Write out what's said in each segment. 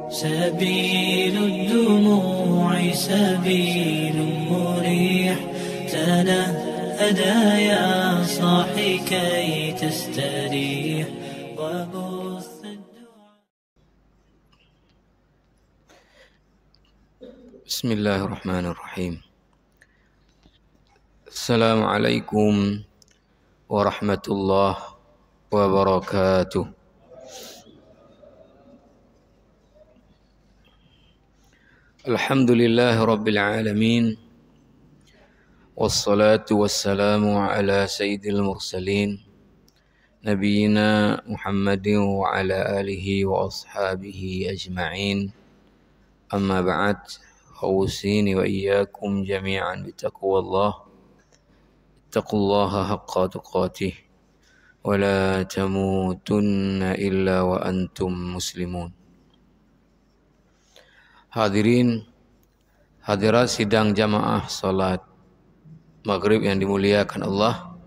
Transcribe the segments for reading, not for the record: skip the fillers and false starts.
سبيل الدموع سبيل مريح، تنهدى يا صاحي كي تستريح وبث الدعاء. بسم الله الرحمن الرحيم. السلام عليكم ورحمة الله وبركاته. الحمد لله رب العالمين، والصلاة والسلام على سيد المرسلين نبينا محمد وعلى آله وأصحابه أجمعين. أما بعد، أوصيني وإياكم جميعا بتقوى الله. اتقوا الله حق تقاته ولا تموتن إلا وأنتم مسلمون. Hadirin hadirat sidang jamaah salat maghrib yang dimuliakan Allah.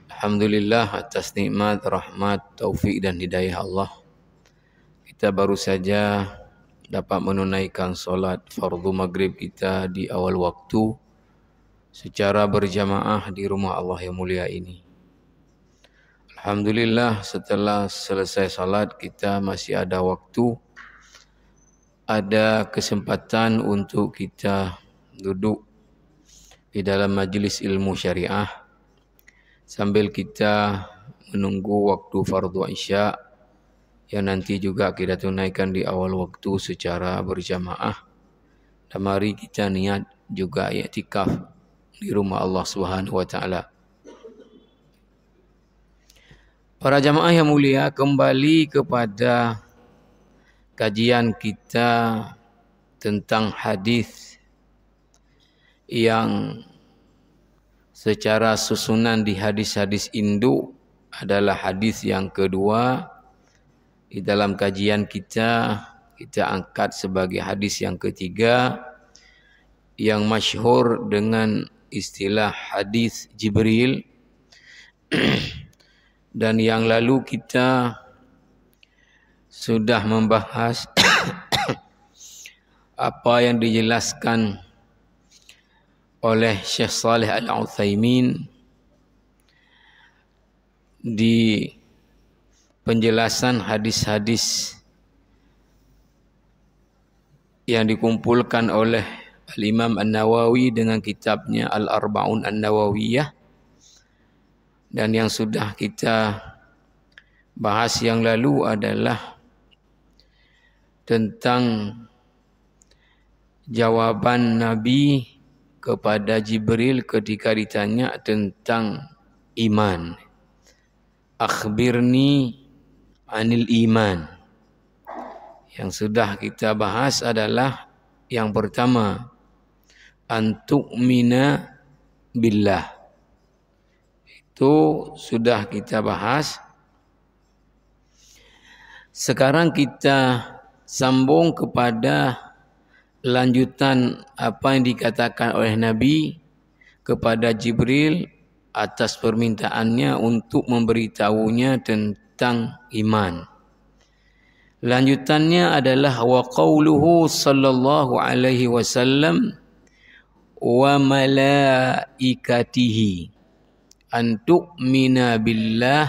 Alhamdulillah atas nikmat, rahmat, taufik dan hidayah Allah, kita baru saja dapat menunaikan solat fardu maghrib kita di awal waktu secara berjamaah di rumah Allah yang mulia ini. Alhamdulillah, setelah selesai salat kita masih ada waktu, ada kesempatan untuk kita duduk di dalam majlis ilmu syariah sambil kita menunggu waktu fardu isya yang nanti juga kita tunaikan di awal waktu secara berjamaah. Dan mari kita niat juga i'tikaf di rumah Allah Subhanahu wa taala. Para jamaah yang mulia, kembali kepada kajian kita tentang hadis yang secara susunan di hadis-hadis induk adalah hadis yang kedua. Di dalam kajian kita angkat sebagai hadis yang ketiga yang masyhur dengan istilah hadis Jibril. Dan yang lalu kita sudah membahas apa yang dijelaskan oleh Syekh Shalih Al-Utsaimin di penjelasan hadis-hadis yang dikumpulkan oleh Al-Imam An-Nawawi dengan kitabnya Al-Arba'un An-Nawawiyah. Dan yang sudah kita bahas yang lalu adalah tentang jawaban Nabi kepada Jibril ketika ditanya tentang iman. Akhbirni anil iman. Yang sudah kita bahas adalah yang pertama, antu'mina billah. Itu sudah kita bahas. Sekarang kita sambung kepada lanjutan apa yang dikatakan oleh Nabi kepada Jibril atas permintaannya untuk memberitahunya tentang iman. Lanjutannya adalah wa qauluhu sallallahu alaihi wasallam wa malaikatihi an tu'mina billah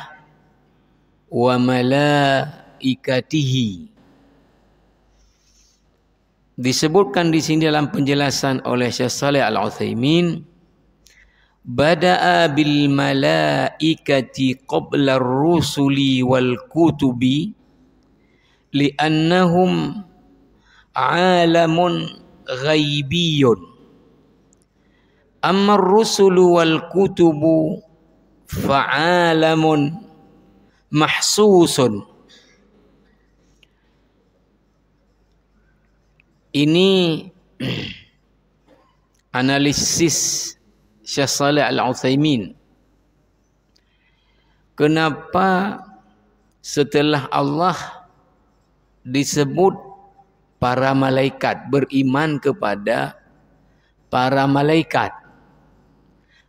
wa malaikatihi. Disebutkan di sini dalam penjelasan oleh Syekh Shalih Al-Utsaimin, bada'a bil malaikati qabla ar-rusuli wal kutubi li'annahum alamun ghaibiyun, amma ar-rusulu wal kutubu fa'alamun mahsusun. Ini analisis Syekh Shalih Al-Utsaimin. Kenapa setelah Allah disebut para malaikat, beriman kepada para malaikat,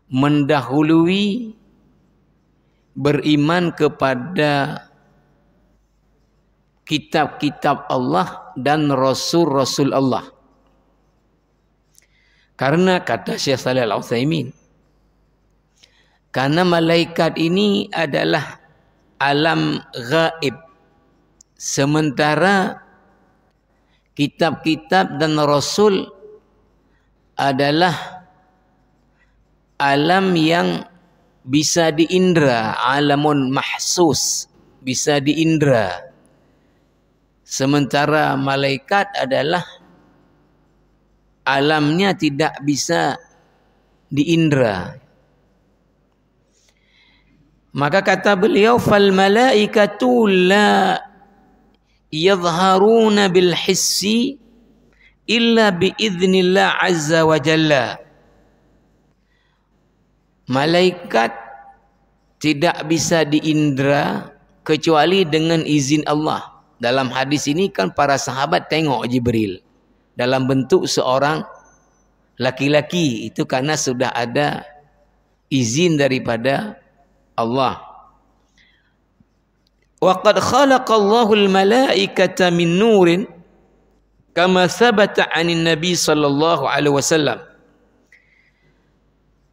mendahului beriman kepada kitab-kitab Allah dan Rasul-Rasul Allah. Karena kata Syekh Shalih Al-Utsaimin, karena malaikat ini adalah alam gaib, sementara kitab-kitab dan Rasul adalah alam yang bisa diindra, alamun mahsus, bisa diindra. Sementara malaikat adalah alamnya tidak bisa diindra. Maka kata beliau, fal malaikatu la yadhharuna bil hissi illa bi idznillah azza wa jalla. Malaikat tidak bisa diindra kecuali dengan izin Allah. Dalam hadis ini kan para sahabat tengok Jibril dalam bentuk seorang laki-laki, itu karena sudah ada izin daripada Allah. Wa qad khalaqallahu al-malaikata min nurin kama thabata 'anin nabi sallallahu alaihi wasallam.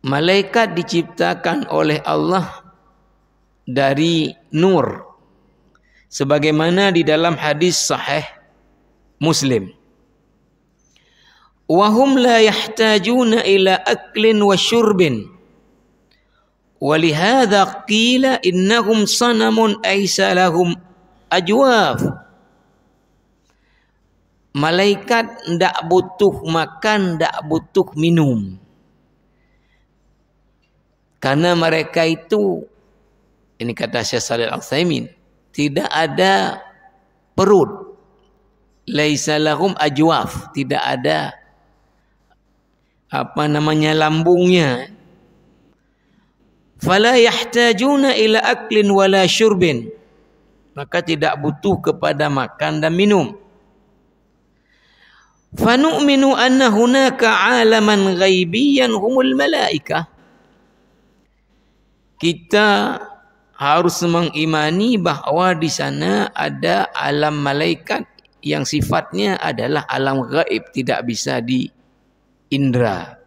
Malaikat diciptakan oleh Allah dari nur, sebagaimana di dalam hadis sahih Muslim. Wa hum la yahtajuna ila aklin wa syurbin. Wa lihadza qila innahum sanamun aisa lahum ajwaf. Malaikat ndak butuh makan, ndak butuh minum. Karena mereka itu, ini kata Syekh Shalih Al-Utsaimin, tidak ada perut. Laisa lahum ajwaf, tidak ada lambungnya. Fala yahtajuna ila aklin wala syurbin, maka tidak butuh kepada makan dan minum. Fanu'minu anna hunaka alaman ghaibiyan humul malaikah. Kita harus mengimani bahwa di sana ada alam malaikat yang sifatnya adalah alam gaib, tidak bisa diindra.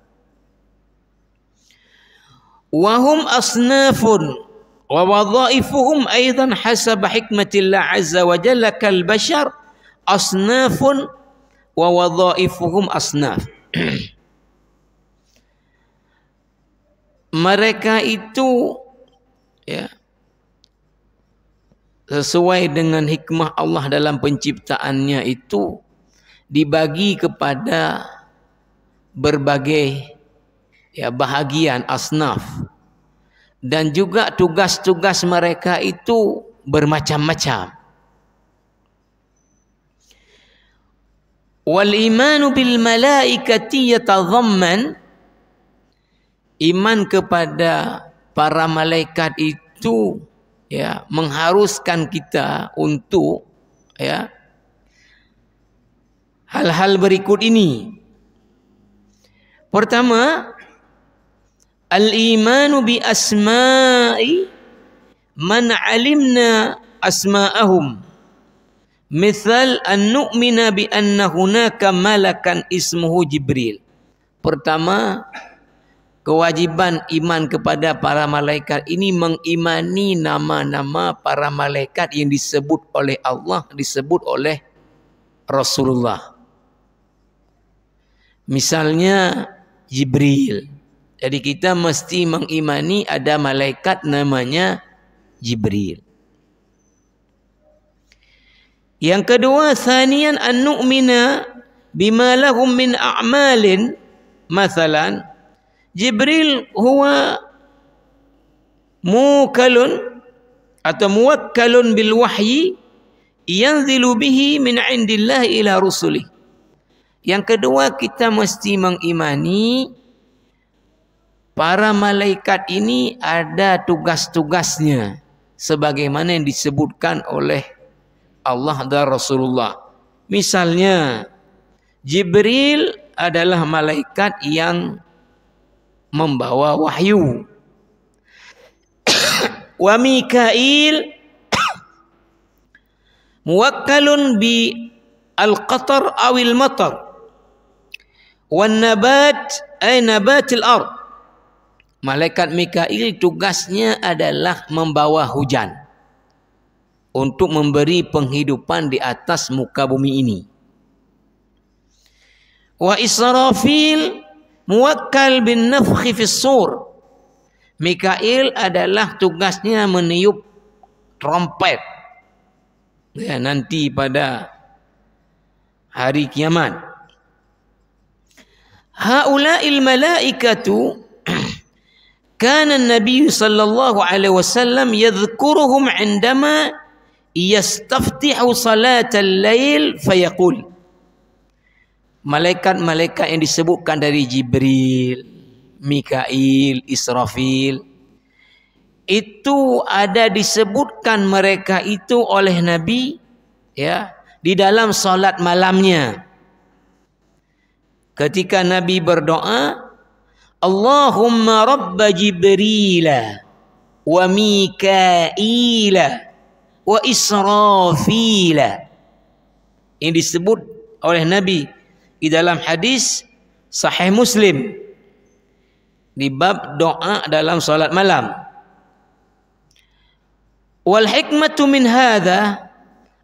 Wahum asnafun wa wadhaifuhum aidan hasab hikmatillah azza wa jalla kal bashar asnafun wa wadhaifuhum asnaf. Mereka itu sesuai dengan hikmah Allah dalam penciptaannya itu dibagi kepada berbagai bahagian asnaf, dan juga tugas-tugas mereka itu bermacam-macam. Wal imanu bil malaikati yatadhamman, iman kepada para malaikat itu mengharuskan kita untuk hal-hal berikut ini. Pertama, al-imanu bi asma'i man alimna asma'ahum. Misal an nu'mina bi anna hunaka malakan ismuhu Jibril. Pertama, kewajiban iman kepada para malaikat ini mengimani nama-nama para malaikat yang disebut oleh Allah, disebut oleh Rasulullah. Misalnya Jibril. Jadi kita mesti mengimani ada malaikat namanya Jibril. Yang kedua, thaniyan an nu'mina bima lahum min a'malin. Masalan, Jibril huwa mukalun atau muwakkalun bil wahyi yanzilu bihi min indillah ila rusuli. Yang kedua, kita mesti mengimani para malaikat ini ada tugas-tugasnya sebagaimana yang disebutkan oleh Allah dan Rasulullah. Misalnya, Jibril adalah malaikat yang membawa wahyu. Wa Mikail muwakkalun bi al-qatar awil matar wan nabat ay nabatil ard. Malaikat Mikail tugasnya adalah membawa hujan untuk memberi penghidupan di atas muka bumi ini. Wa Israfil muwakkal bin nafkhi fis sur. Mikail adalah tugasnya meniup trompet ya, nanti pada hari kiamat. Haula'il malaikatu kana an-nabiy sallallahu alaihi wasallam yadhkuruhum 'indama yastaftihu salatal lail fayaqul. Malaikat-malaikat yang disebutkan dari Jibril, Mikail, Israfil, itu ada disebutkan mereka itu oleh Nabi ya di dalam salat malamnya. Ketika Nabi berdoa, Allahumma rabba Jibrila wa Mikaila wa Israfila. Ini disebut oleh Nabi di dalam hadis Sahih Muslim di bab doa dalam salat malam. Wal hikmatu min hadha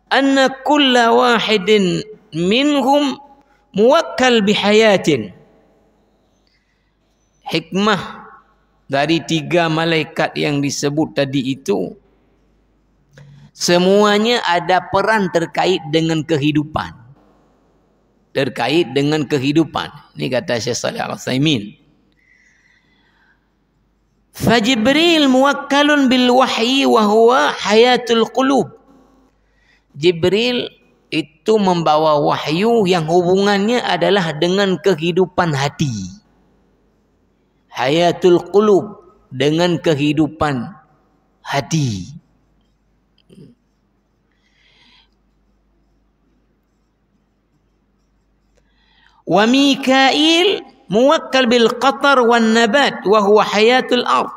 anna kulla wahidin minhum muwakkal bihayatin. Hikmah dari 3 malaikat yang disebut tadi itu, semuanya ada peran terkait dengan kehidupan. Terkait dengan kehidupan. Ini kata Syekh Shalih Al-Utsaimin. Fajibril muwakkalun bil wahyi wa huwa hayatul qulub. Jibril itu membawa wahyu yang hubungannya adalah dengan kehidupan hati. Hayatul qulub, dengan kehidupan hati. Wa Mikail muwakkal bil qatar wan nabat wa huwa hayatul ard.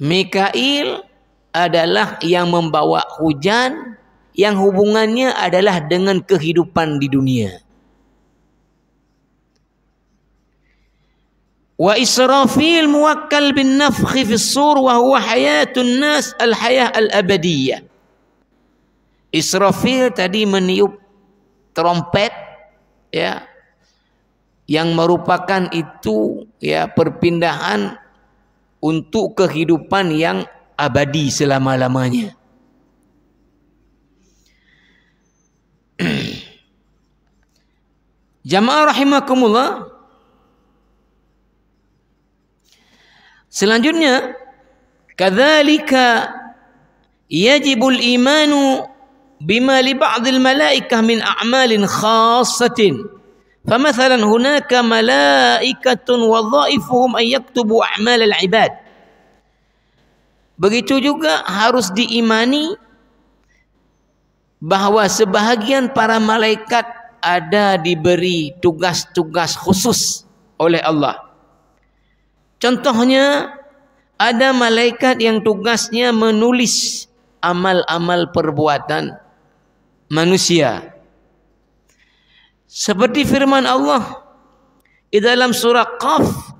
Mikail adalah yang membawa hujan yang hubungannya adalah dengan kehidupan di dunia. Wa Israfil muwakkal bin nafkhi fis sur wa huwa hayatun nas al hayah al abadiyah. Israfil tadi meniup trompet ya, yang merupakan itu ya perpindahan untuk kehidupan yang abadi selama-lamanya. Jamaah rahimakumullah. Selanjutnya, kadzalika yajibul imanu bima li ba'dil malaikah min a'malin khassatin. Famathalan hunaka malaikatun wadhaifuhum an yaktubu a'mal al-ibad. Begitu juga harus diimani bahwa sebahagian para malaikat ada diberi tugas-tugas khusus oleh Allah. Contohnya, ada malaikat yang tugasnya menulis amal-amal perbuatan manusia. Seperti firman Allah di dalam surah Qaf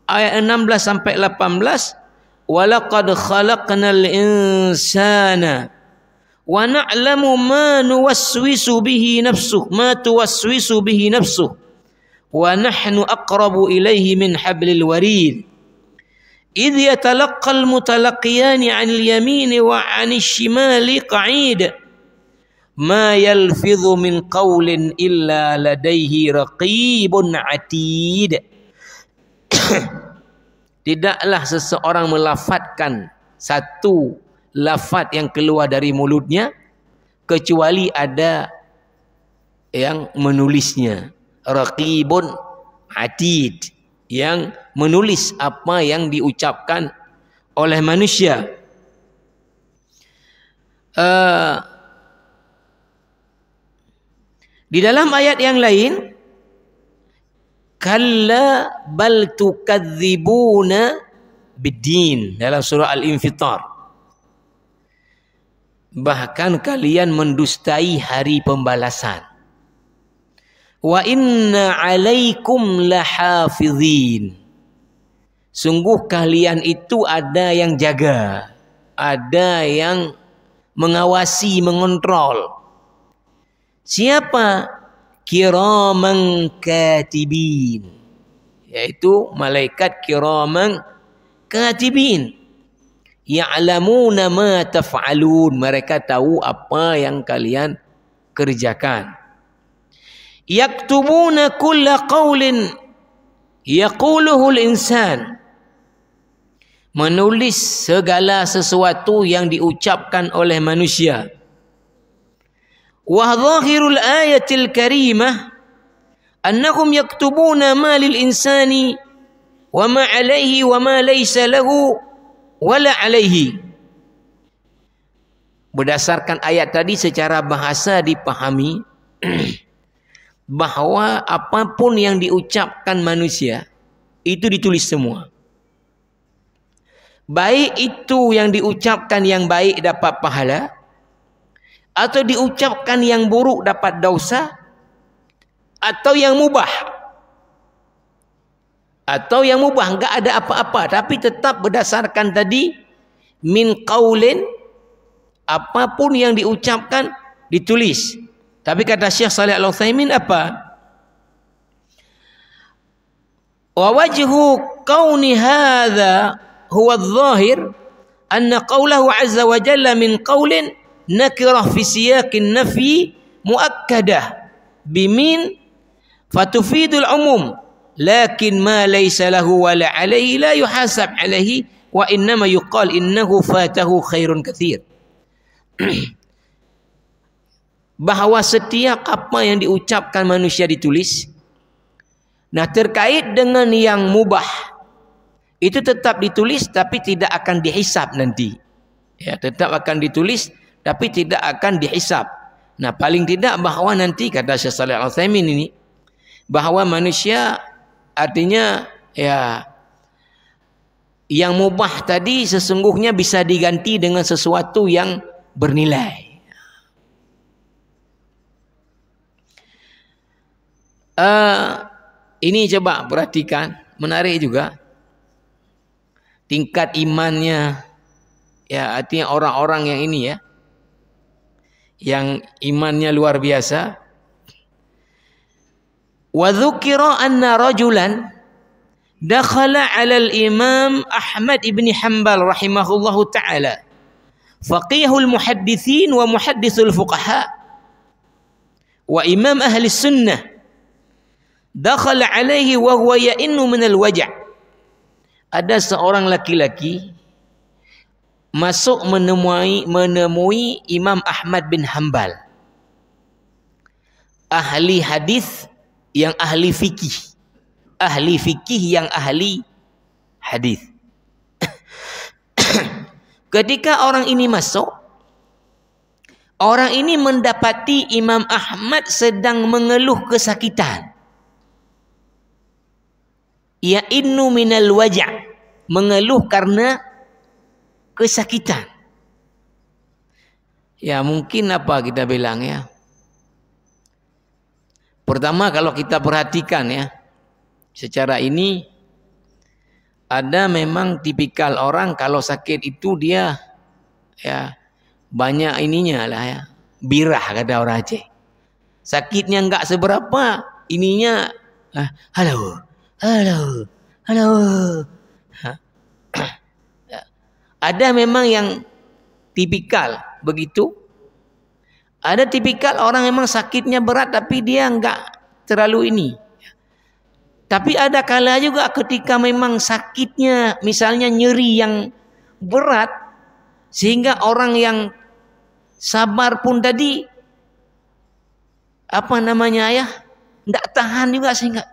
ayat 16 sampai 18, "Walaqad khalaqnal insana wa na'lamu ma nuwaswisu bihi nafsuh, ma tuwaswisu bihi nafsuh. Wa nahnu aqrabu ilaihi min hablil warid. Idh yatalaqqal mutalaqiyani 'anil yamini wa 'anil shimali qa'id. Ma yalfidhu min qawlin illa ladaihi raqibun 'atid." Tidaklah seseorang melafadzkan satu lafaz yang keluar dari mulutnya kecuali ada yang menulisnya. Raqibun atid, yang menulis apa yang diucapkan oleh manusia. Di dalam ayat yang lain, kalla bal tukadzibuna biddin, dalam surah Al-Infitar. bahkan kalian mendustai hari pembalasan. Wa inna alaikum lahafizin. Sungguh kalian itu ada yang jaga, ada yang mengawasi, mengontrol. Siapa? Kiraman katibin, yaitu malaikat kiraman katibin. Ya'lamuna ma taf'alun, mereka tahu apa yang kalian kerjakan. Yaktubuna kulla qawlin yaquluhu al-insan, menulis segala sesuatu yang diucapkan oleh manusia. Wa dhahirul ayatil karimah annahum yaktubuna ma lil insani wa ma alayhi wa ma laysa lahu wa la alayhi. Berdasarkan ayat tadi secara bahasa dipahami bahwa apapun yang diucapkan manusia itu ditulis semua. Baik itu yang diucapkan yang baik dapat pahala, atau diucapkan yang buruk dapat dosa, atau yang mubah. Atau yang mubah enggak ada apa-apa, tapi tetap berdasarkan tadi min qaulin, apapun yang diucapkan ditulis. Tapi kata Syekh Shalih Al-Utsaimin apa? Wa wajhu kauni hadza huwa adh-dhahir anna qawlahu 'azza wa jalla min qawlin nakirah fi siyaqin nafyi muakkadah bimin fatufidul umum lakin ma laysa lahu wa la alayhi la yuhasab alayhi wa innama yuqal innahu fatahu khairun katsir. Bahwa setiap apa yang diucapkan manusia ditulis. Nah, terkait dengan yang mubah itu tetap ditulis tapi tidak akan dihisab nanti. Ya, tetap akan ditulis tapi tidak akan dihisab. Nah, paling tidak bahwa nanti kata Syekh Shalih Al-Utsaimin ini bahwa manusia artinya ya yang mubah tadi sesungguhnya bisa diganti dengan sesuatu yang bernilai. Ini coba perhatikan, menarik juga tingkat imannya, ya artinya orang-orang yang ini ya, yang imannya luar biasa. Wa dzukira anna rajulan dakhala 'ala al-Imam Ahmad ibn Hanbal rahimahullahu taala, faqihul muhadditsin wa muhadditsul fuqaha wa imam ahli sunnah. Dakhala alaihi wa huwa ya'innu min al-waja'. Ada seorang laki-laki masuk menemui Imam Ahmad bin Hanbal, ahli hadis yang ahli fikih, yang ahli hadis. Ketika orang ini masuk, orang ini mendapati Imam Ahmad sedang mengeluh kesakitan. Ya'innu minal waja', mengeluh karena kesakitan. Ya mungkin apa kita bilang ya. Pertama kalau kita perhatikan ya, secara ini ada memang tipikal orang kalau sakit itu dia ya banyak ininya lah ya, birah kata orang Aceh. Sakitnya enggak seberapa, ininya halo. Ada memang yang tipikal begitu. Ada tipikal orang memang sakitnya berat tapi dia enggak terlalu ini. Tapi ada kala juga ketika memang sakitnya misalnya nyeri yang berat sehingga orang yang sabar pun tadi apa namanya ya, enggak tahan juga sehingga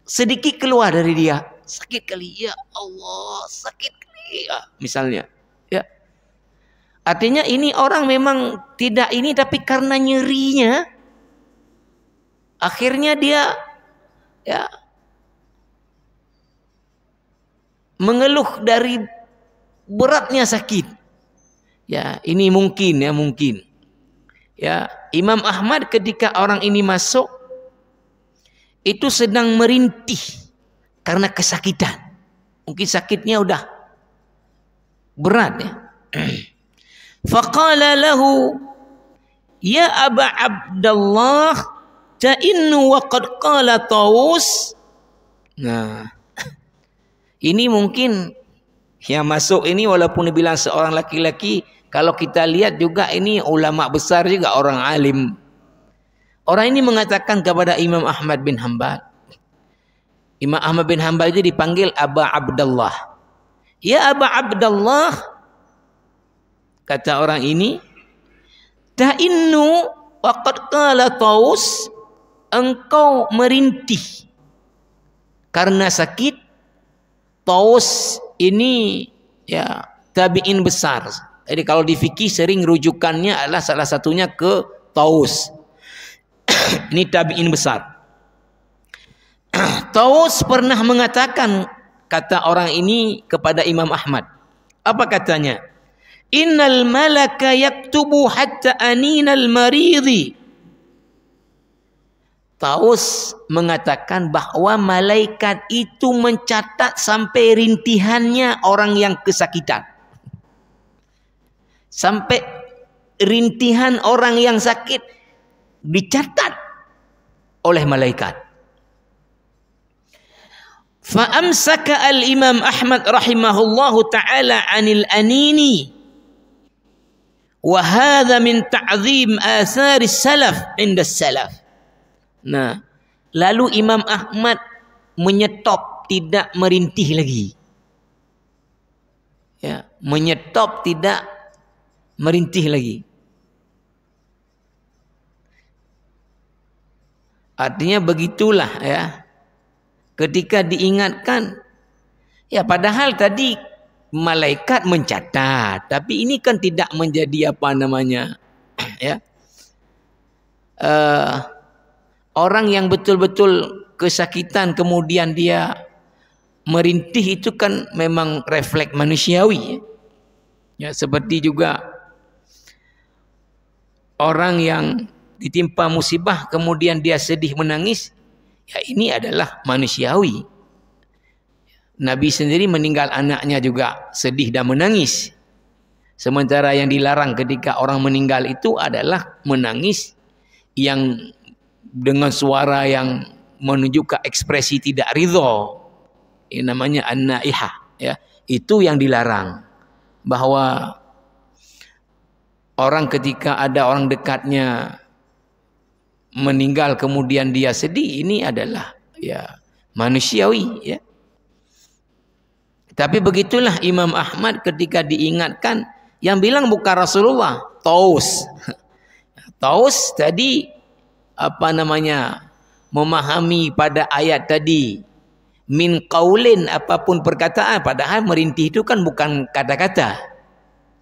sedikit keluar dari dia, sakit kali ya Allah, sakit kali ya misalnya ya. Artinya ini orang memang tidak ini tapi karena nyerinya akhirnya dia ya mengeluh dari beratnya sakit. Ya, ini mungkin ya, mungkin. Ya, Imam Ahmad ketika orang ini masuk itu sedang merintih karena kesakitan. Mungkin sakitnya udah berat ya. Faqala lahu ya Aba Abdullah ta'innu wa qad qala Taus. Nah, ini mungkin yang masuk ini walaupun dibilang seorang laki-laki, kalau kita lihat juga ini ulama besar juga, orang alim. Orang ini mengatakan kepada Imam Ahmad bin Hanbal. Imam Ahmad bin Hanbal itu dipanggil Aba Abdullah. Ya Aba Abdullah, kata orang ini, ta'innu wa qad qala Taus, engkau merintih karena sakit. Taus ini ya tabi'in besar. Jadi kalau di fikih sering rujukannya adalah salah satunya ke Taus. Ini tabi'in besar. Taus pernah mengatakan, kata orang ini kepada Imam Ahmad. Apa katanya? Innal malaka yaktubu hatta aninal maridi. Taus mengatakan bahwa malaikat itu mencatat sampai rintihannya orang yang kesakitan. Sampai rintihan orang yang sakit dicatat oleh malaikat. Fa'amsaka al-Imam Ahmad rahimahullahu ta'ala 'anil anini. Wa hadha min ta'zim athari salaf inda salaf. Nah, lalu Imam Ahmad menyetop, tidak merintih lagi. Ya, menyetop, tidak merintih lagi. Artinya begitulah ya. Ketika diingatkan, ya padahal tadi malaikat mencatat, tapi ini kan tidak menjadi apa namanya, ya. Orang yang betul-betul kesakitan kemudian dia merintih itu kan memang refleks manusiawi. Ya, seperti juga orang yang ditimpa musibah kemudian dia sedih menangis, ya ini adalah manusiawi. Nabi sendiri meninggal anaknya juga sedih dan menangis. Sementara yang dilarang ketika orang meninggal itu adalah menangis yang dengan suara yang menunjukkan ekspresi tidak ridho. Ini namanya an-naihah, ya. Itu yang dilarang. Bahwa orang ketika ada orang dekatnya meninggal kemudian dia sedih, ini adalah ya manusiawi, ya. Tapi begitulah Imam Ahmad ketika diingatkan, yang bilang bukan Rasulullah, Taus. Taus tadi apa namanya, memahami pada ayat tadi min qaulin, apapun perkataan, padahal merintih itu kan bukan kata-kata,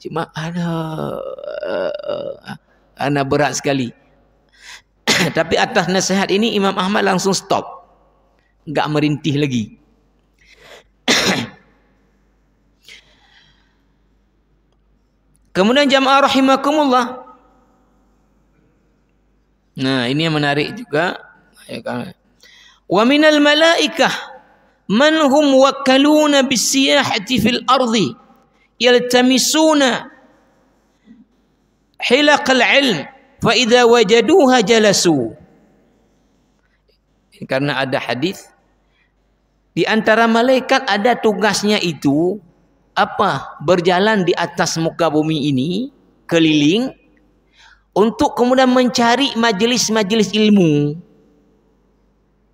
cuma ada berat sekali. Tapi atas nasihat ini Imam Ahmad langsung stop, enggak merintih lagi. Kemudian jamaah rahimakumullah. Nah, ini yang menarik juga. Wa minal malaikah man hum wakkaluna bisiyahati fil ardi yaltamisuna hilaqal ilm fa idza wajaduha jalasu. Karena ada hadis, di antara malaikat ada tugasnya itu apa? Berjalan di atas muka bumi ini keliling untuk kemudian mencari majelis-majelis ilmu,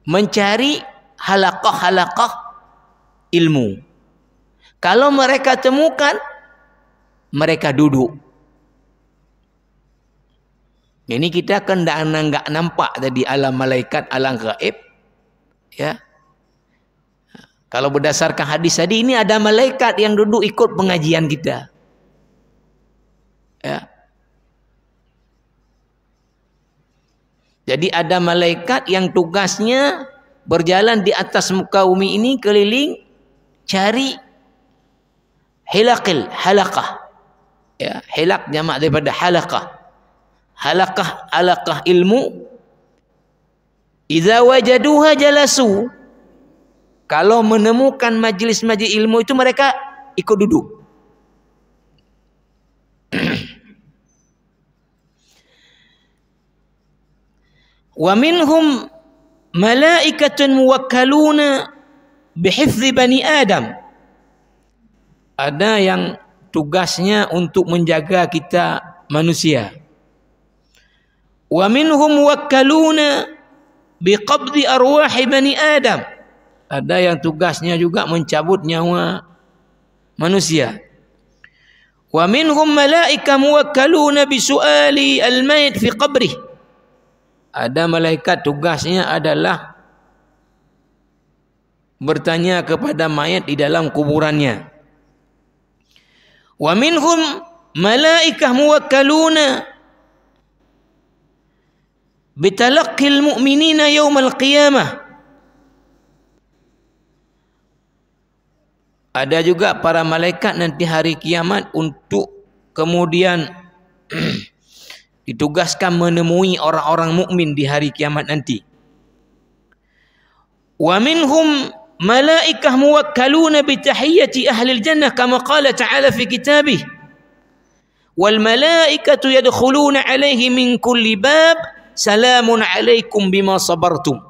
mencari halaqah-halaqah ilmu. Kalau mereka temukan, mereka duduk. Ini kita kan enggak nampak tadi alam malaikat, alam gaib, ya. Kalau berdasarkan hadis tadi, ini ada malaikat yang duduk ikut pengajian kita. Ya. Jadi ada malaikat yang tugasnya berjalan di atas muka bumi ini keliling cari halaqah Ya, hilaq jamak daripada halaqah. Halaqah ilmu. Idza wajaduha jalasu. Kalau menemukan majlis-majlis ilmu itu mereka ikut duduk. Wa minhum malaikatun muwakkaluna bihifdzi bani Adam. Ada yang tugasnya untuk menjaga kita manusia. Wa minhum muwakkaluna biqabdi arwahi bani Adam. Ada yang tugasnya juga mencabut nyawa manusia. Wa minhum malaika muwakkaluna bisuali al-mayit fi qabrih. Ada malaikat tugasnya adalah bertanya kepada mayat di dalam kuburannya. Wa minhum malaikah muwakkaluna bitalaqqil mu'minina yaumal qiyamah. Ada juga para malaikat nanti hari kiamat untuk kemudian ditugaskan menemui orang-orang mukmin di hari kiamat nanti. Wa minhum malaikah muwakkaluna bi tahiyyati ahli al-jannah kama qala ta'ala fi kitabih. Wal malaikatu yadkhuluna 'alaihi min kulli bab salamun 'alaikum bima sabartum.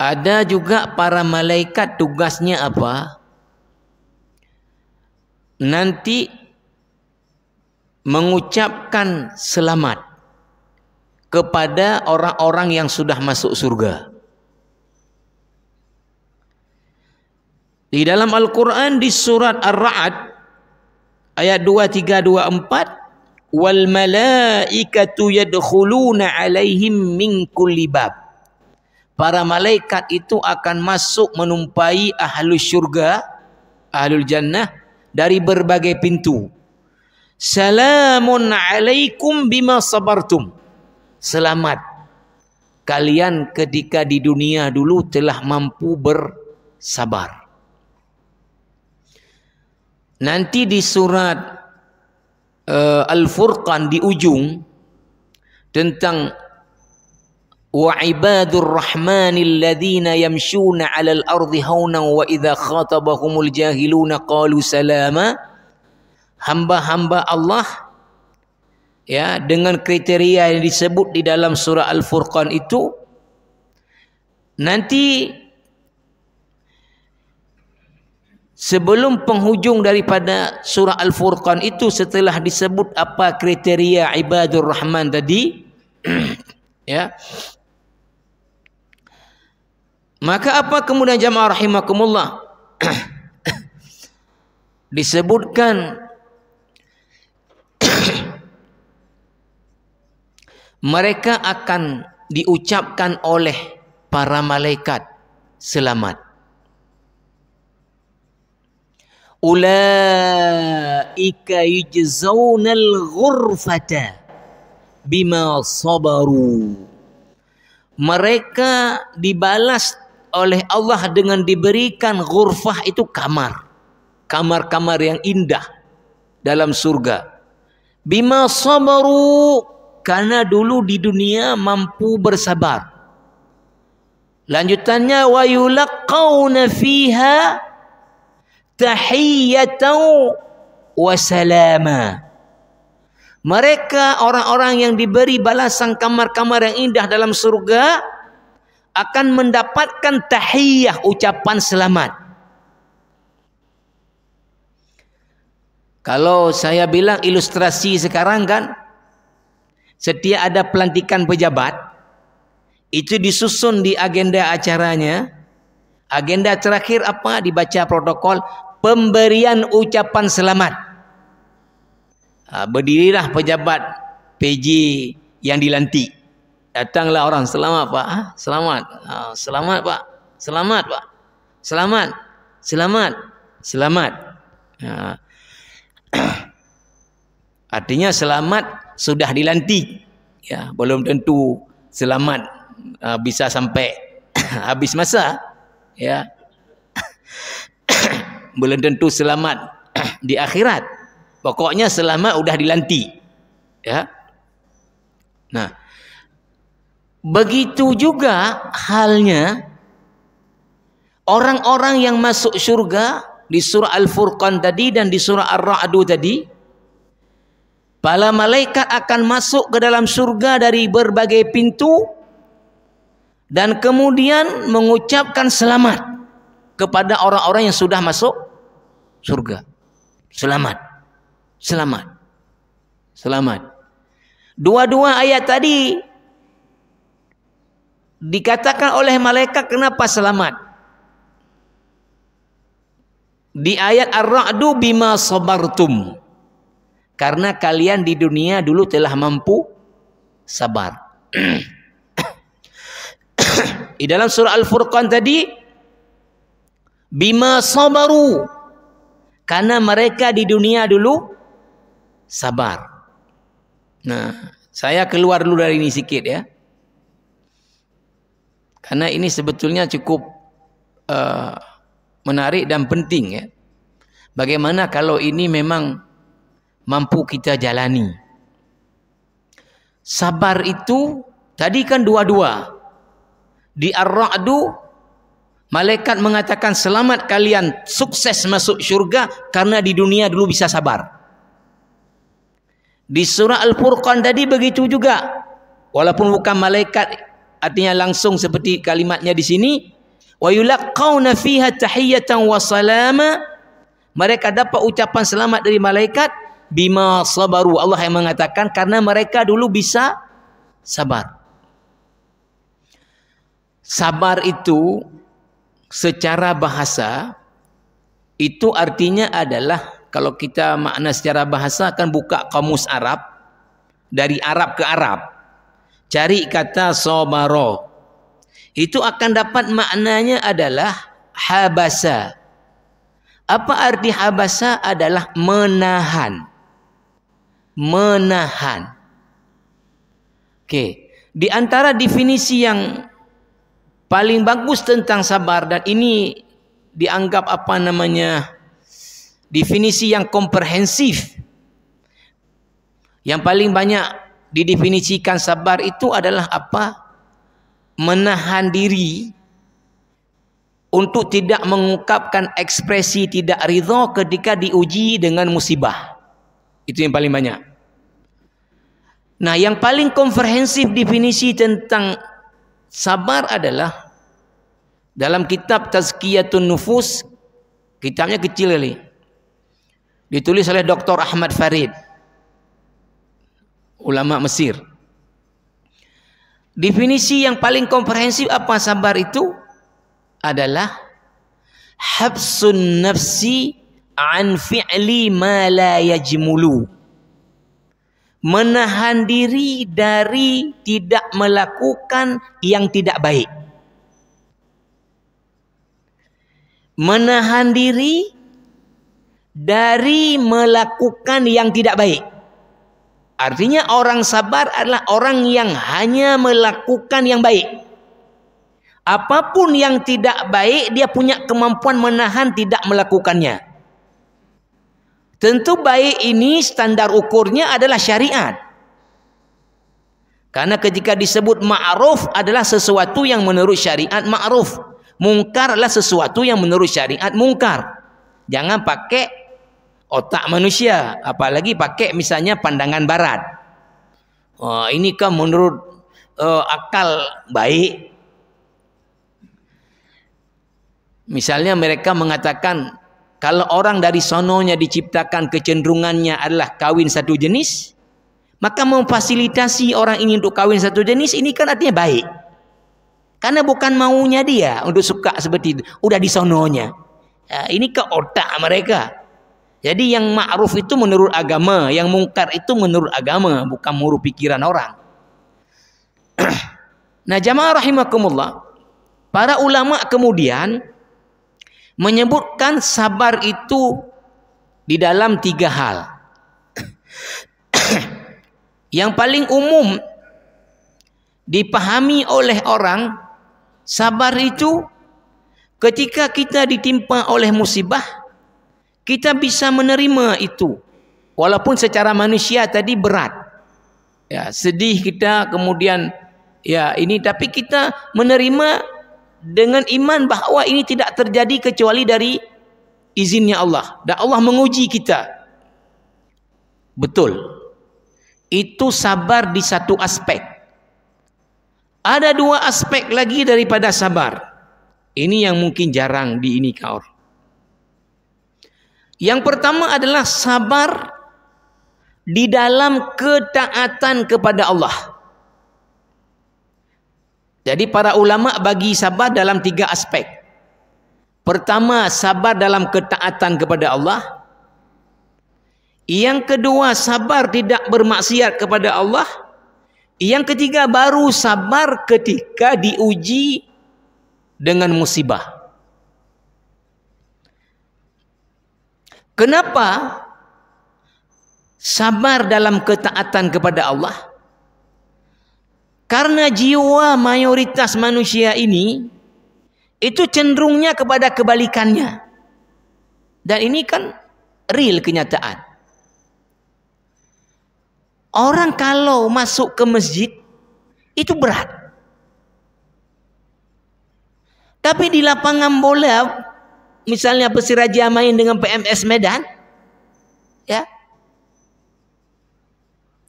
Ada juga para malaikat tugasnya apa? Nanti mengucapkan selamat kepada orang-orang yang sudah masuk surga. Di dalam Al-Quran di surat Ar-Ra'd ayat 23, 24, wal malaikatu yadkhuluna 'alaihim min kulli bab. Para malaikat itu akan masuk menumpai ahlul syurga, ahlul jannah dari berbagai pintu. Salamun alaikum bima sabartum. Selamat kalian ketika di dunia dulu telah mampu bersabar. Nanti di surat Al-Furqan di ujung tentang wa ibadur rahmanil ladzina yamshuna 'alal ardi haunan wa idza khatabahumul jahiluna qalu salama. Hamba-hamba Allah ya dengan kriteria yang disebut di dalam surah Al-Furqan itu nanti sebelum penghujung daripada surah Al-Furqan itu setelah disebut apa kriteria ibadur rahman tadi ya. Maka apa kemudian jamaah rahimakumullah disebutkan mereka akan diucapkan oleh para malaikat selamat. Ulaika yujzaunal ghurfata bima sabaru. Mereka dibalas oleh Allah dengan diberikan ghurfah, itu kamar. Kamar-kamar yang indah dalam surga. Bima sabaru, karena dulu di dunia mampu bersabar. Lanjutannya wa yulaqauna fiha tahiyyatan wa salama. Mereka orang-orang yang diberi balasan kamar-kamar yang indah dalam surga akan mendapatkan tahiyyah, ucapan selamat. Kalau saya bilang ilustrasi sekarang kan, setiap ada pelantikan pejabat, itu disusun di agenda acaranya. Agenda terakhir apa? Dibaca protokol, pemberian ucapan selamat. Berdirilah pejabat PJ yang dilantik. Datanglah orang, selamat Pak, selamat, selamat Pak, selamat Pak, selamat, selamat, selamat. Artinya selamat sudah dilantik, ya, belum tentu selamat bisa sampai habis masa. ya. Belum tentu selamat di akhirat. Pokoknya selamat udah dilanti. Ya. Nah, begitu juga halnya orang-orang yang masuk surga di surah Al-Furqan tadi dan di surah Ar-Ra'du tadi. Para malaikat akan masuk ke dalam surga dari berbagai pintu dan kemudian mengucapkan selamat kepada orang-orang yang sudah masuk surga. Selamat. Selamat. Selamat. Dua-dua ayat tadi dikatakan oleh malaikat kenapa selamat? Di ayat Ar-Ra'du bima sabartum. Karena kalian di dunia dulu telah mampu sabar. Di dalam surah Al-Furqan tadi bima sabaru. Karena mereka di dunia dulu sabar. Nah, saya keluar dulu dari ini sedikit ya. Karena ini sebetulnya cukup menarik dan penting ya. Bagaimana kalau ini memang mampu kita jalani. Sabar itu tadi kan dua-dua. Di Ar-Ra'du malaikat mengatakan selamat kalian sukses masuk syurga karena di dunia dulu bisa sabar. Di surah Al-Furqan tadi begitu juga. Walaupun bukan malaikat artinya langsung seperti kalimatnya di sini, wa yulaqauna fiha tahiyatan wa salama. Mereka dapat ucapan selamat dari malaikat bima sabaru. Allah yang mengatakan karena mereka dulu bisa sabar. Sabar itu secara bahasa itu artinya adalah, kalau kita makna secara bahasa akan buka kamus Arab dari Arab ke Arab. Cari kata sabaro. Itu akan dapat maknanya adalah habasa. Apa arti habasa? Adalah menahan. Menahan. Oke, di antara definisi yang paling bagus tentang sabar, dan ini dianggap apa namanya definisi yang komprehensif, yang paling banyak didefinisikan sabar itu adalah apa? Menahan diri untuk tidak mengungkapkan ekspresi tidak ridha ketika diuji dengan musibah. Itu yang paling banyak. Nah, yang paling komprehensif definisi tentang sabar adalah dalam kitab Tazkiyatun Nufus, kitabnya kecil kali, ditulis oleh Dr. Ahmad Farid, ulama Mesir. Definisi yang paling komprehensif apa sabar itu adalah habsun nafsi an fi'li ma la yajmulu. Menahan diri dari tidak melakukan yang tidak baik. Menahan diri dari melakukan yang tidak baik. Artinya orang sabar adalah orang yang hanya melakukan yang baik. Apapun yang tidak baik, dia punya kemampuan menahan tidak melakukannya. Tentu baik ini standar ukurnya adalah syariat. Karena ketika disebut ma'ruf adalah sesuatu yang menurut syariat ma'ruf. Mungkar adalah sesuatu yang menurut syariat mungkar. Jangan pakai otak manusia, apalagi pakai misalnya pandangan barat. Oh, ini kan menurut akal baik. Misalnya mereka mengatakan kalau orang dari sononya diciptakan kecenderungannya adalah kawin satu jenis, maka memfasilitasi orang ini untuk kawin satu jenis ini kan artinya baik. Karena bukan maunya dia untuk suka seperti itu, udah di sononya. Ya, ini ke otak mereka. Jadi yang ma'ruf itu menurut agama, yang mungkar itu menurut agama, bukan menurut pikiran orang. Nah, jamaah rahimakumullah, para ulama kemudian menyebutkan sabar itu di dalam 3 hal. Yang paling umum dipahami oleh orang, sabar itu ketika kita ditimpa oleh musibah, kita bisa menerima itu. Walaupun secara manusia tadi berat. Ya, sedih kita, kemudian ya ini, tapi kita menerima dengan iman bahwa ini tidak terjadi kecuali dari izinnya Allah. Dan Allah menguji kita. Betul. Itu sabar di satu aspek. Ada dua aspek lagi daripada sabar. Ini yang mungkin jarang di ini kaur. Yang pertama adalah sabar di dalam ketaatan kepada Allah. Jadi para ulama bagi sabar dalam 3 aspek. Pertama, sabar dalam ketaatan kepada Allah. Yang kedua, sabar tidak bermaksiat kepada Allah. Yang ketiga, baru sabar ketika diuji dengan musibah. Kenapa sabar dalam ketaatan kepada Allah? Karena jiwa mayoritas manusia ini itu cenderungnya kepada kebalikannya. Dan ini kan real kenyataan. Orang kalau masuk ke masjid itu berat. Tapi di lapangan bola, misalnya Persiraja main dengan PMS Medan, ya,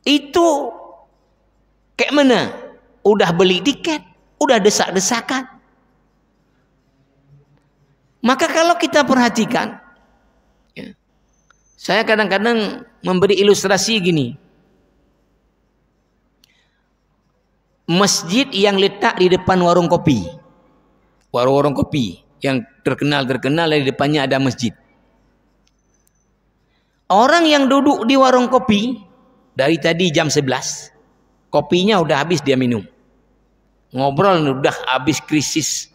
itu kayak mana? Udah beli tiket, udah desak-desakan. Maka kalau kita perhatikan, ya, saya kadang-kadang memberi ilustrasi gini. Masjid yang letak di depan warung kopi. Warung-warung kopi yang terkenal di depannya ada masjid. Orang yang duduk di warung kopi dari tadi jam 11, kopinya udah habis dia minum. Ngobrol udah habis krisis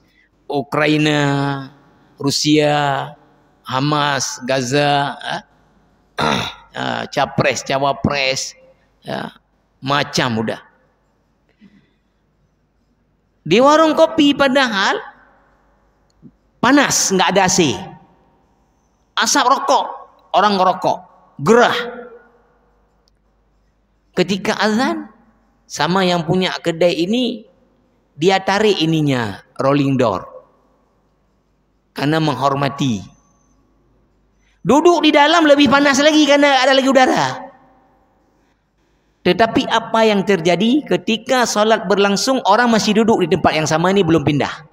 Ukraina, Rusia, Hamas, Gaza, capres, cawapres, ya, macam udah. Di warung kopi padahal panas, nggak ada AC. Asap rokok, orang ngerokok, gerah. Ketika azan, sama yang punya kedai ini, dia tarik ininya, rolling door. Karena menghormati. Duduk di dalam lebih panas lagi karena ada lagi udara. Tetapi apa yang terjadi ketika solat berlangsung, orang masih duduk di tempat yang sama ini belum pindah.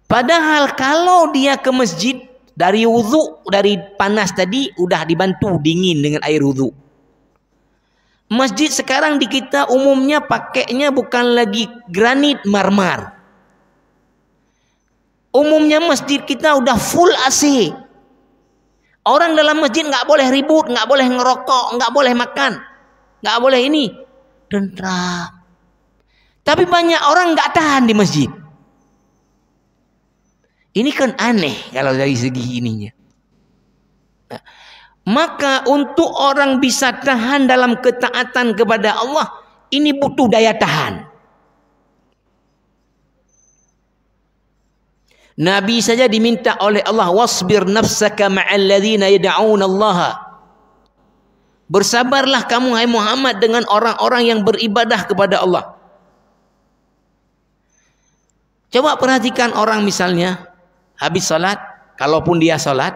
Padahal kalau dia ke masjid, dari wudhu, dari panas tadi udah dibantu dingin dengan air wudhu. Masjid sekarang di kita umumnya pakainya bukan lagi granit, marmer. Umumnya masjid kita udah full AC. Orang dalam masjid nggak boleh ribut, nggak boleh ngerokok, nggak boleh makan, nggak boleh ini. Tentram. Tapi banyak orang nggak tahan di masjid. Ini kan aneh kalau dari segi ininya. Nah, maka untuk orang bisa tahan dalam ketaatan kepada Allah, ini butuh daya tahan. Nabi saja diminta oleh Allah, wasbir nafsaka ma'al ladzina yad'una Allah. Bersabarlah kamu hai Muhammad dengan orang-orang yang beribadah kepada Allah. Coba perhatikan orang misalnya habis salat, kalaupun dia salat,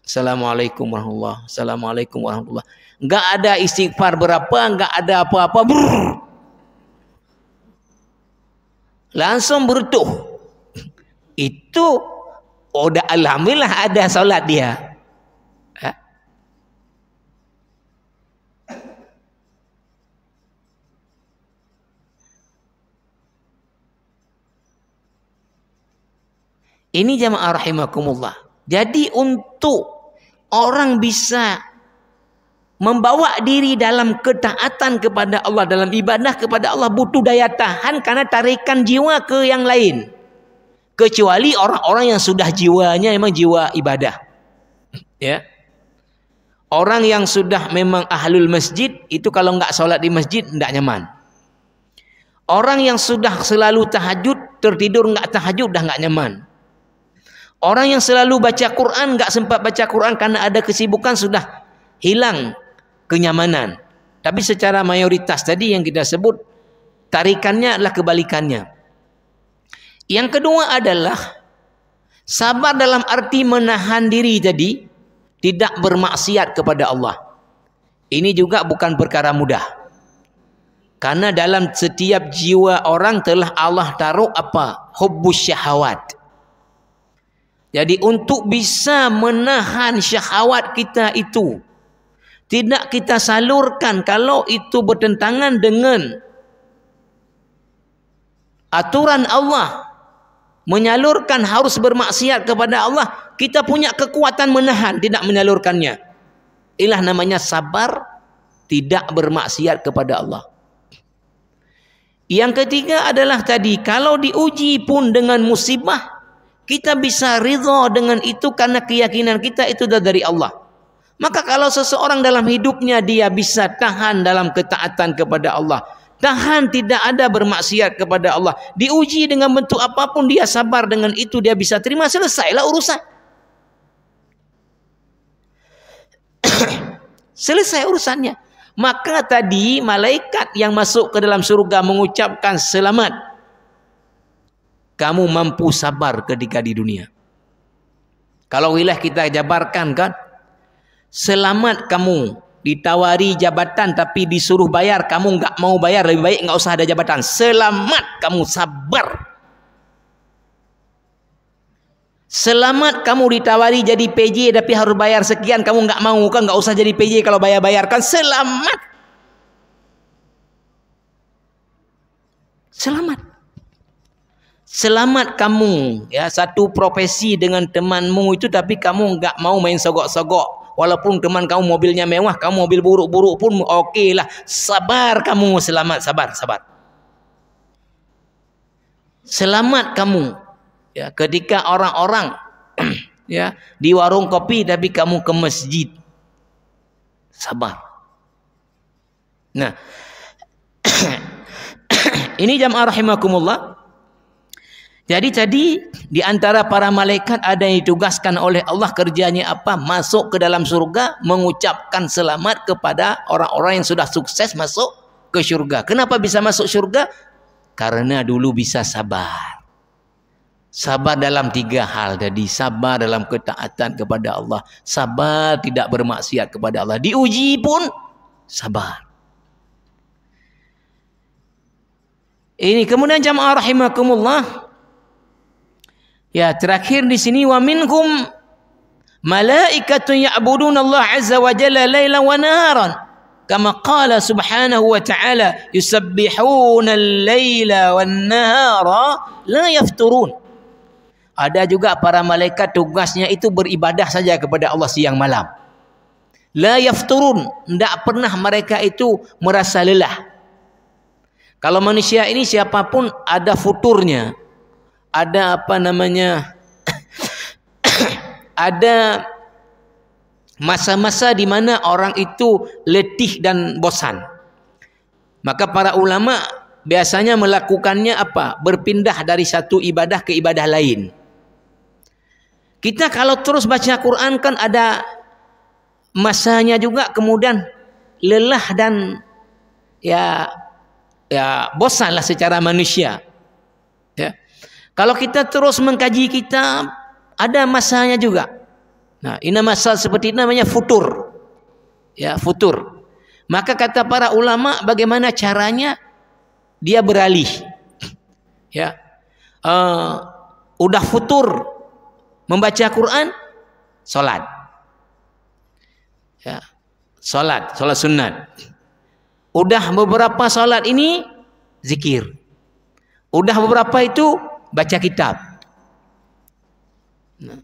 Assalamualaikum warahmatullahi, Assalamualaikum warahmatullahi. Enggak ada istighfar berapa, enggak ada apa-apa. Langsung berutuh. Itu udah alhamdulillah ada salat dia. Ini jamaah rahimakumullah. Jadi untuk orang bisa membawa diri dalam ketaatan kepada Allah, dalam ibadah kepada Allah, butuh daya tahan karena tarikan jiwa ke yang lain. Kecuali orang-orang yang sudah jiwanya memang jiwa ibadah. Ya. Orang yang sudah memang ahlul masjid, itu kalau nggak sholat di masjid tidak nyaman. Orang yang sudah selalu tahajud, tertidur enggak tahajud dah enggak nyaman. Orang yang selalu baca Quran enggak sempat baca Quran karena ada kesibukan, sudah hilang kenyamanan. Tapi secara mayoritas tadi yang kita sebut, tarikannya adalah kebalikannya. Yang kedua adalah sabar dalam arti menahan diri tadi, tidak bermaksiat kepada Allah. Ini juga bukan perkara mudah. Karena dalam setiap jiwa orang telah Allah taruh apa? Hubbus syahawat. Jadi untuk bisa menahan syahwat kita itu, tidak kita salurkan kalau itu bertentangan dengan aturan Allah, menyalurkan harus bermaksiat kepada Allah, kita punya kekuatan menahan, tidak menyalurkannya. Inilah namanya sabar, tidak bermaksiat kepada Allah. Yang ketiga adalah tadi, kalau diuji pun dengan musibah, kita bisa ridha dengan itu karena keyakinan kita itu dari Allah. Maka kalau seseorang dalam hidupnya dia bisa tahan dalam ketaatan kepada Allah, tahan tidak ada bermaksiat kepada Allah, diuji dengan bentuk apapun dia sabar dengan itu, dia bisa terima, selesailah urusan. Selesai urusannya. Maka tadi malaikat yang masuk ke dalam surga mengucapkan selamat, kamu mampu sabar ketika di dunia. Kalau wilayah kita jabarkan kan, selamat kamu ditawari jabatan tapi disuruh bayar, kamu nggak mau bayar, lebih baik nggak usah ada jabatan. Selamat kamu sabar. Selamat kamu ditawari jadi PJ tapi harus bayar sekian, kamu nggak mau kan, nggak usah jadi PJ kalau bayar-bayarkan. Selamat. Selamat. Selamat kamu ya, satu profesi dengan temanmu itu tapi kamu nggak mau main sogok-sogok. Walaupun teman kamu mobilnya mewah, kamu mobil buruk-buruk pun oke lah. Sabar kamu, selamat, sabar. Selamat kamu. Ya, ketika orang-orang ya di warung kopi tapi kamu ke masjid, sabar. Nah, ini jamaah rahimakumullah. Jadi tadi di antara para malaikat ada yang ditugaskan oleh Allah, kerjanya apa? Masuk ke dalam surga, mengucapkan selamat kepada orang-orang yang sudah sukses masuk ke surga. Kenapa bisa masuk surga? Karena dulu bisa sabar. Sabar dalam 3 hal tadi. Sabar dalam ketaatan kepada Allah, sabar tidak bermaksiat kepada Allah, diuji pun sabar. Ini kemudian jamaah rahimakumullah. Ya, terakhir di sini, wa minhum malaikatun ya'buduna Allah azza wa jalla lailan wa naharan kama qala subhanahu wa ta'ala yusabbihuna al-laila wan nahara la yafturun. Ada juga para malaikat tugasnya itu beribadah saja kepada Allah siang malam. La yafturun, tidak pernah mereka itu merasa lelah. Kalau manusia ini siapapun ada futurnya. Ada apa namanya? Ada masa-masa di mana orang itu letih dan bosan. Maka para ulama biasanya melakukannya apa? Berpindah dari satu ibadah ke ibadah lain. Kita kalau terus baca Quran kan ada masanya juga, kemudian lelah dan ya bosanlah secara manusia. Ya. Kalau kita terus mengkaji kitab, ada masanya juga. Nah, ini masa seperti ini namanya futur. Ya, futur. Maka kata para ulama, bagaimana caranya dia beralih? Ya. Udah futur membaca Quran, salat. Ya. Salat sunat. Udah beberapa salat ini zikir. Udah beberapa itu baca kitab. Nah,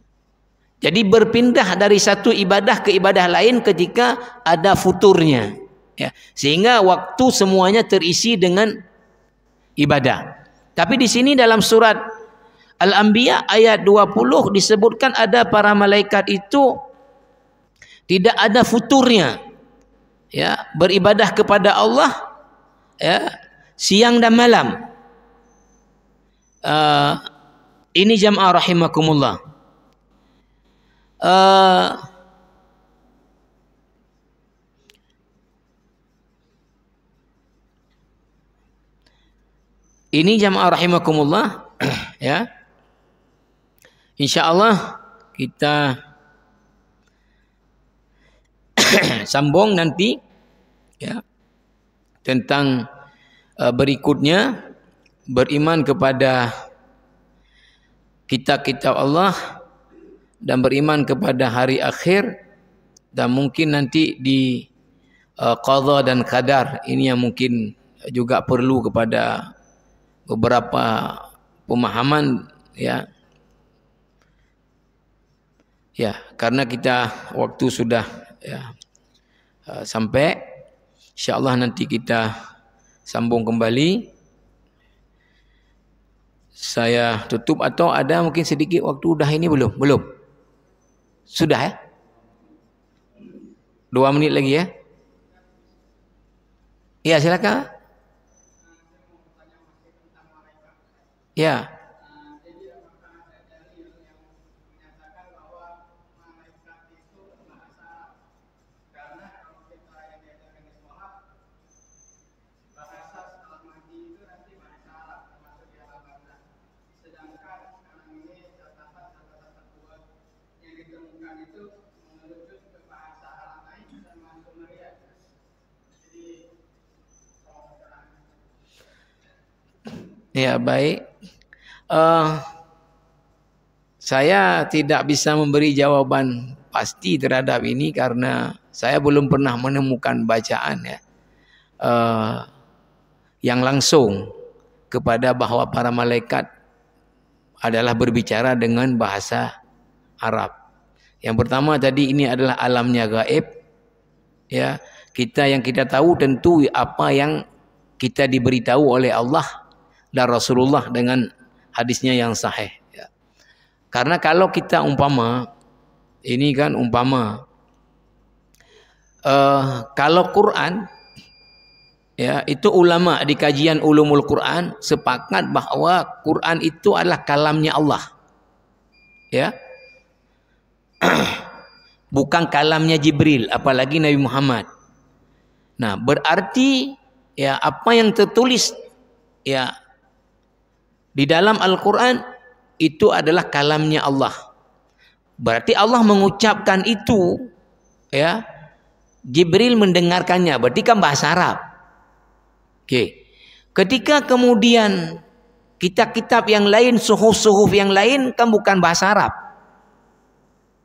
jadi berpindah dari satu ibadah ke ibadah lain ketika ada futurnya, ya, sehingga waktu semuanya terisi dengan ibadah. Tapi di sini dalam surat Al-Anbiya ayat 20 disebutkan ada para malaikat itu tidak ada futurnya, ya, beribadah kepada Allah ya siang dan malam. Ini jamaah rahimakumullah. Ini jamaah rahimakumullah ya. Insyaallah kita sambung nanti ya tentang berikutnya, beriman kepada kitab-kitab Allah dan beriman kepada hari akhir, dan mungkin nanti di qadha dan qadar ini yang mungkin juga perlu kepada beberapa pemahaman ya. Ya, karena kita waktu sudah ya, sampai, insyaallah nanti kita sambung kembali. Saya tutup atau ada mungkin sedikit waktu dah ini belum? Belum. Sudah ya? 2 menit lagi ya? Ya, silakan. Ya. Ya, baik. Saya tidak bisa memberi jawaban pasti terhadap ini karena saya belum pernah menemukan bacaan ya yang langsung kepada bahwa para malaikat adalah berbicara dengan bahasa Arab. Yang pertama tadi ini adalah alamnya gaib. Ya, yang kita tahu tentu apa yang kita diberitahu oleh Allah dan Rasulullah dengan hadisnya yang sahih. Ya. Karena kalau kita umpama, ini kan umpama, kalau Quran, ya itu ulama di kajian ulumul Quran sepakat bahwa Quran itu adalah kalamnya Allah. Ya. Bukan kalamnya Jibril, apalagi Nabi Muhammad. Nah, berarti ya apa yang tertulis ya di dalam Al-Quran itu adalah kalamnya Allah. Berarti Allah mengucapkan itu ya, Jibril mendengarkannya, berarti kan bahasa Arab. Oke. Ketika kemudian kitab-kitab yang lain, suhuf-suhuf yang lain kan bukan bahasa Arab.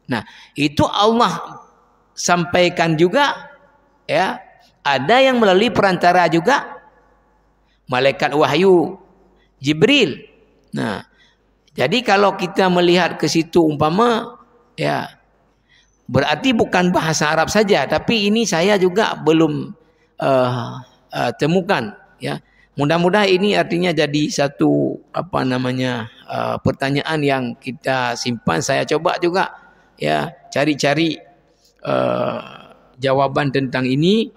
Nah, itu Allah sampaikan juga ya, ada yang melalui perantara juga malaikat wahyu Jibril. Nah, jadi kalau kita melihat ke situ umpama ya berarti bukan bahasa Arab saja, tapi ini saya juga belum temukan ya. Mudah-mudahan ini artinya jadi satu pertanyaan yang kita simpan. Saya coba juga ya cari-cari jawaban tentang ini,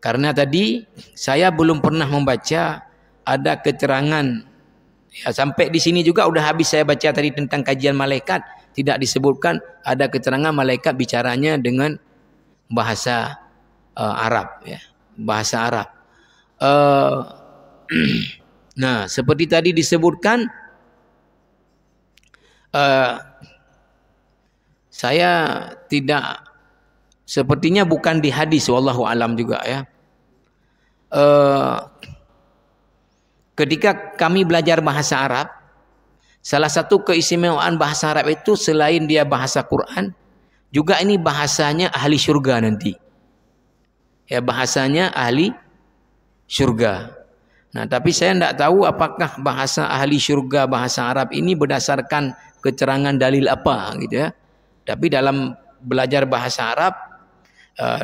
karena tadi saya belum pernah membaca ada keterangan ya, sampai di sini juga udah habis saya baca tadi tentang kajian malaikat, tidak disebutkan ada keterangan malaikat bicaranya dengan bahasa Arab ya, bahasa Arab. Nah, seperti tadi disebutkan, saya tidak, sepertinya bukan di hadis, wallahu alam juga ya. Ketika kami belajar bahasa Arab, salah satu keistimewaan bahasa Arab itu selain dia bahasa Quran, juga ini bahasanya ahli surga nanti. Ya, bahasanya ahli surga. Nah, tapi saya tidak tahu apakah bahasa ahli surga bahasa Arab ini berdasarkan keterangan dalil apa gitu ya. Tapi dalam belajar bahasa Arab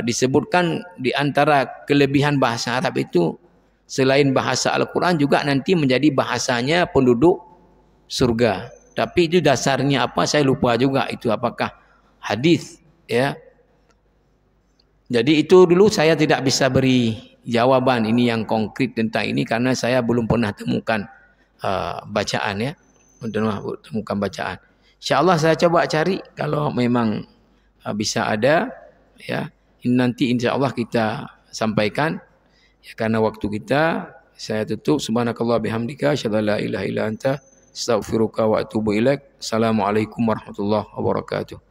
disebutkan di antara kelebihan bahasa Arab itu selain bahasa Al-Quran juga nanti menjadi bahasanya penduduk surga. Tapi itu dasarnya apa saya lupa juga, itu apakah hadis ya. Jadi itu dulu saya tidak bisa beri jawaban ini yang konkret tentang ini karena saya belum pernah temukan bacaan ya. Temukan bacaan. InsyaAllah saya coba cari kalau memang bisa ada ya. Ini nanti insyaAllah kita sampaikan ya, karena waktu kita. Saya tutup. Subhanakallah bihamdika asyhadu an la ilaha illa anta astaghfiruka wa atubu ilaik. Assalamualaikum warahmatullahi wabarakatuh.